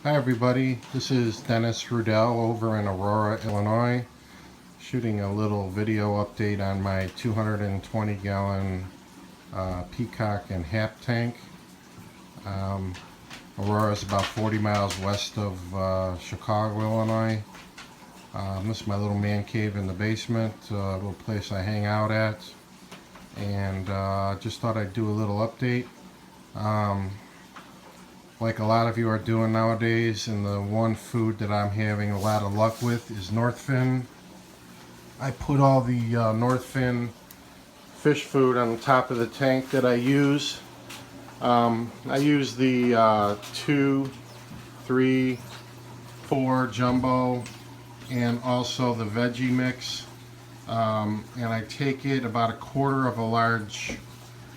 Hi everybody, this is Dennis Rudell over in Aurora, Illinois, shooting a little video update on my 220 gallon peacock and hap tank. Aurora is about 40 miles west of Chicago, Illinois. This is my little man cave in the basement, a little place I hang out at, and just thought I'd do a little update. Like a lot of you are doing nowadays, and the one food that I'm having a lot of luck with is Northfin. I put all the Northfin fish food on the top of the tank that I use. I use the 2, 3, 4 jumbo and also the veggie mix, and I take it about a quarter of a large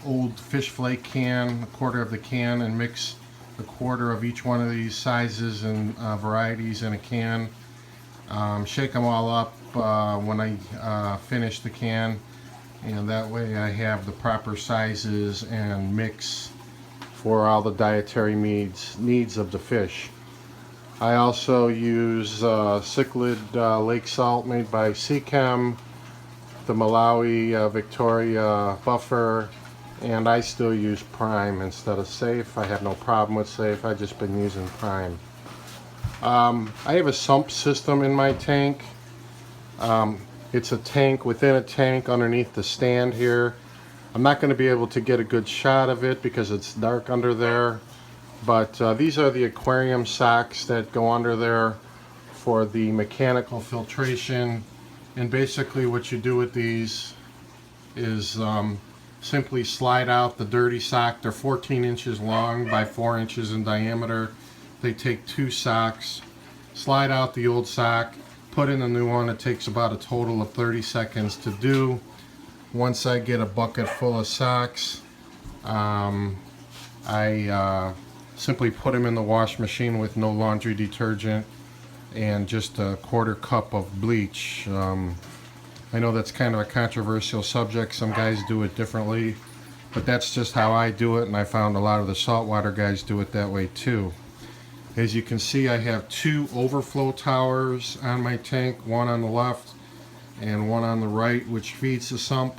old fish flake can, a quarter of the can, and mix a quarter of each one of these sizes and varieties in a can. Shake them all up when I finish the can, and that way I have the proper sizes and mix for all the dietary needs of the fish. I also use Cichlid lake salt made by Seachem, the Malawi Victoria buffer, and I still use Prime instead of Safe. I have no problem with Safe, I've just been using Prime. I have a sump system in my tank. It's a tank within a tank underneath the stand here. I'm not going to be able to get a good shot of it because it's dark under there, but these are the aquarium socks that go under there for the mechanical filtration. And basically what you do with these is simply slide out the dirty sock. They're 14 inches long by 4 inches in diameter. They take 2 socks, slide out the old sock, put in the new one. It takes about a total of 30 seconds to do. Once I get a bucket full of socks, I simply put them in the wash machine with no laundry detergent and just a quarter cup of bleach. I know that's kind of a controversial subject. Some guys do it differently, but that's just how I do it, and I found a lot of the saltwater guys do it that way too. As you can see, I have 2 overflow towers on my tank, one on the left and one on the right, which feeds the sump.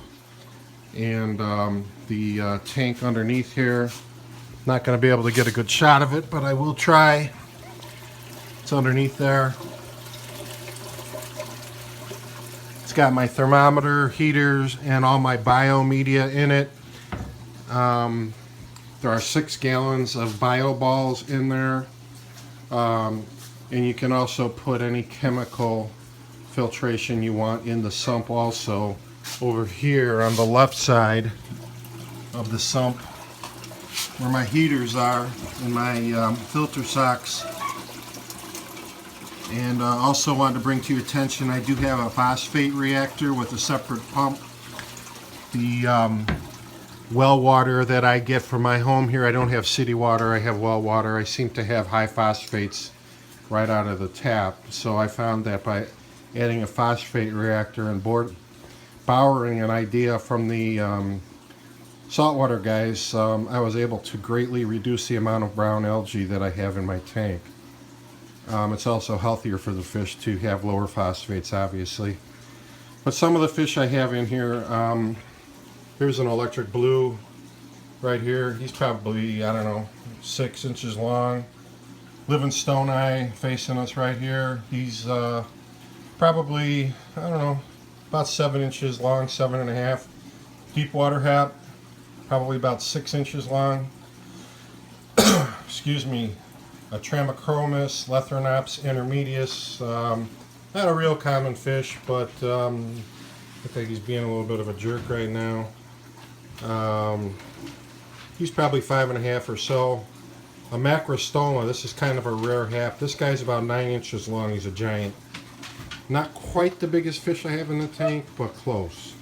And the tank underneath here, not going to be able to get a good shot of it, but I will try. It's underneath there. It's got my thermometer, heaters, and all my bio media in it. There are 6 gallons of bio balls in there. And you can also put any chemical filtration you want in the sump also. Over here on the left side of the sump, where my heaters are and my filter socks. And also wanted to bring to your attention, I do have a phosphate reactor with a separate pump. The well water that I get from my home here, I don't have city water, I have well water. I seem to have high phosphates right out of the tap. So I found that by adding a phosphate reactor and borrowing an idea from the saltwater guys, I was able to greatly reduce the amount of brown algae that I have in my tank. It's also healthier for the fish to have lower phosphates, obviously. But some of the fish I have in here, here's an electric blue right here. He's probably, I don't know, 6 inches long. Living stone eye facing us right here. He's probably, I don't know, about 7 inches long, 7.5. Deep water hap, probably about 6 inches long. Excuse me. A Tramachromis, Lethrinops intermedius. Not a real common fish, but I think he's being a little bit of a jerk right now. He's probably 5.5 or so. A Macrostoma, this is kind of a rare hap. This guy's about 9 inches long. He's a giant. Not quite the biggest fish I have in the tank, but close.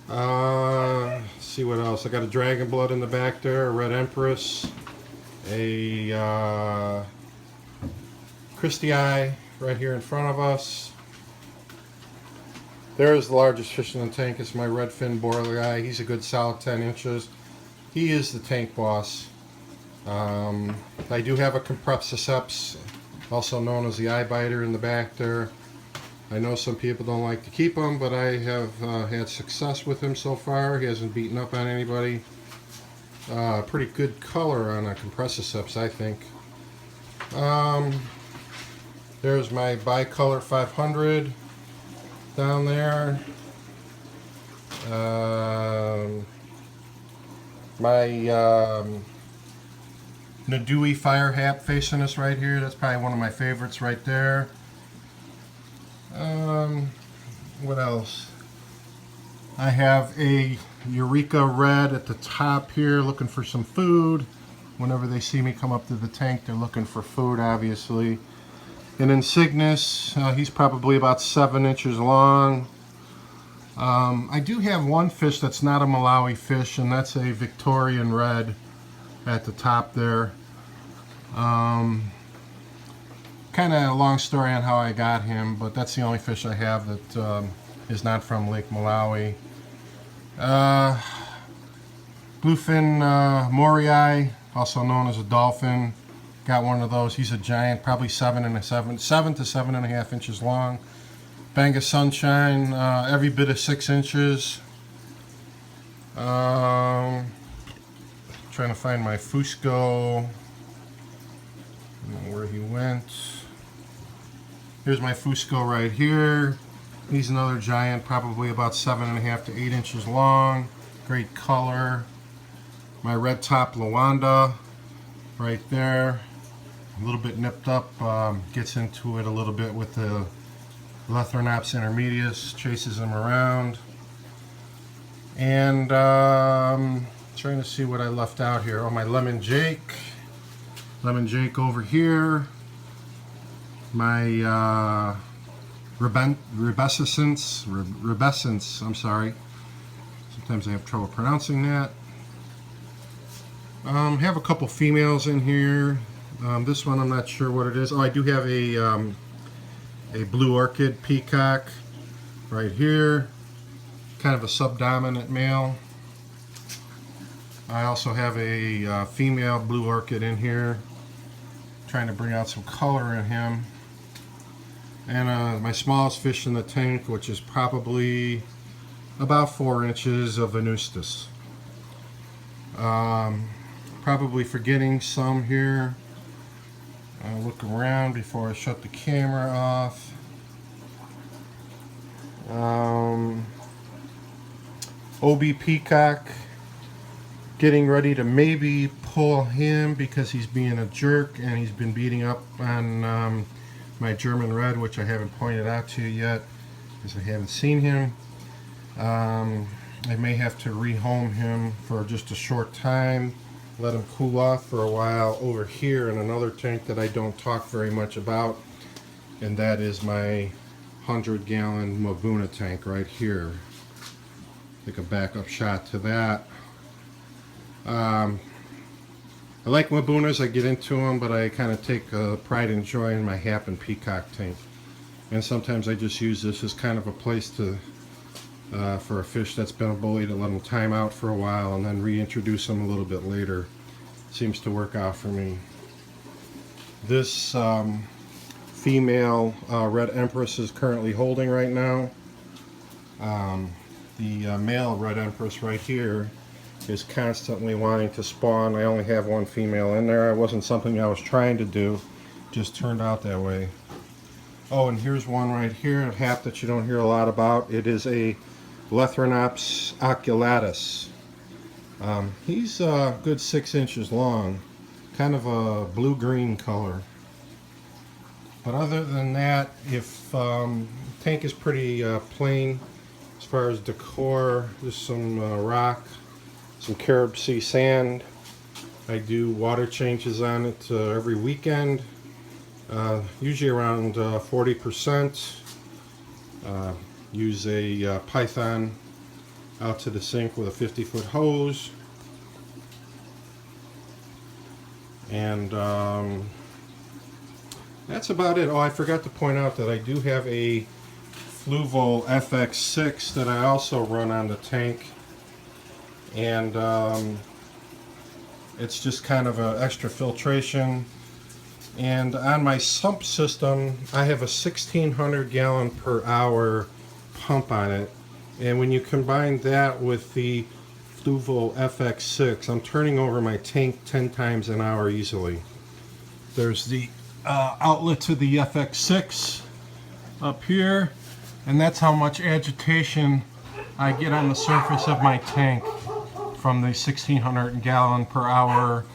Let's see what else. I got a dragon blood in the back there, a red empress, a Christie eye right here in front of us. There's the largest fish in the tank. It's my redfin boiler eye. He's a good solid 10 inches. He is the tank boss. I do have a Comprepsiceps also known as the eye biter in the back there. I know some people don't like to keep him, but I have had success with him so far. He hasn't beaten up on anybody. Pretty good color on a compressiceps, I think. There's my bicolor 500 down there. My Nadui fire hap facing us right here. That's probably one of my favorites right there. What else? I have a Eureka red at the top here looking for some food. Whenever they see me come up to the tank, they're looking for food, obviously. An Insignis, he's probably about 7 inches long. I do have one fish that's not a Malawi fish, and that's a Victorian red at the top there. Kind of a long story on how I got him, but that's the only fish I have that is not from Lake Malawi. Bluefin morii, also known as a dolphin. Got one of those. He's a giant, probably 7 to 7.5 inches long. Banga Sunshine, every bit of 6 inches. Trying to find my Fusco. I don't know where he went. Here's my Fusco right here. He's another giant, probably about 7.5 to 8 inches long. Great color. My red top Luanda right there. A little bit nipped up. Gets into it a little bit with the Lethrinops intermedius. Chases him around. And trying to see what I left out here. Oh, my Lemon Jake. Lemon Jake over here. My Rubescence, I'm sorry. Sometimes I have trouble pronouncing that. Have a couple females in here. This one I'm not sure what it is. Oh, I do have a blue orchid peacock right here. Kind of a subdominant male. I also have a female blue orchid in here. Trying to bring out some color in him. And my smallest fish in the tank, which is probably about 4 inches of Venustus. Probably forgetting some here. I'll look around before I shut the camera off. OB Peacock, getting ready to maybe pull him because he's being a jerk and he's been beating up on my German Red, which I haven't pointed out to you yet because I haven't seen him. I may have to rehome him for just a short time, let him cool off for a while over here in another tank that I don't talk very much about, and that is my 100-gallon Mabuna tank right here. Take a backup shot to that. I like Mabunas, I get into them, but I kind of take pride and joy in my hap and peacock tank. And sometimes I just use this as kind of a place to for a fish that's been a bully, to let them time out for a while and then reintroduce them a little bit later. Seems to work out for me. This female Red Empress is currently holding right now. The male Red Empress right here is constantly wanting to spawn. I only have one female in there. It wasn't something I was trying to do, just turned out that way. Oh, and here's one right here, a hap that you don't hear a lot about. It is a Lethrinops oculatus. He's a good 6 inches long, kind of a blue-green color. But other than that, if tank is pretty plain as far as decor, just some rock, some Carib Sea sand. I do water changes on it every weekend, usually around 40%. Use a python out to the sink with a 50-foot hose. And that's about it. Oh, I forgot to point out that I do have a Fluval FX6 that I also run on the tank. And it's just kind of an extra filtration. And on my sump system, I have a 1600 gallon per hour pump on it. And when you combine that with the Fluval FX6, I'm turning over my tank 10 times an hour easily. There's the outlet to the FX6 up here, and that's how much agitation I get on the surface of my tank from the 1600 gallon per hour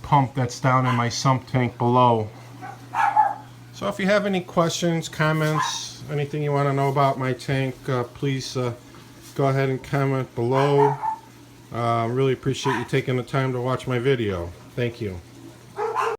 pump that's down in my sump tank below. So if you have any questions, comments, anything you want to know about my tank, please go ahead and comment below. Really appreciate you taking the time to watch my video. Thank you.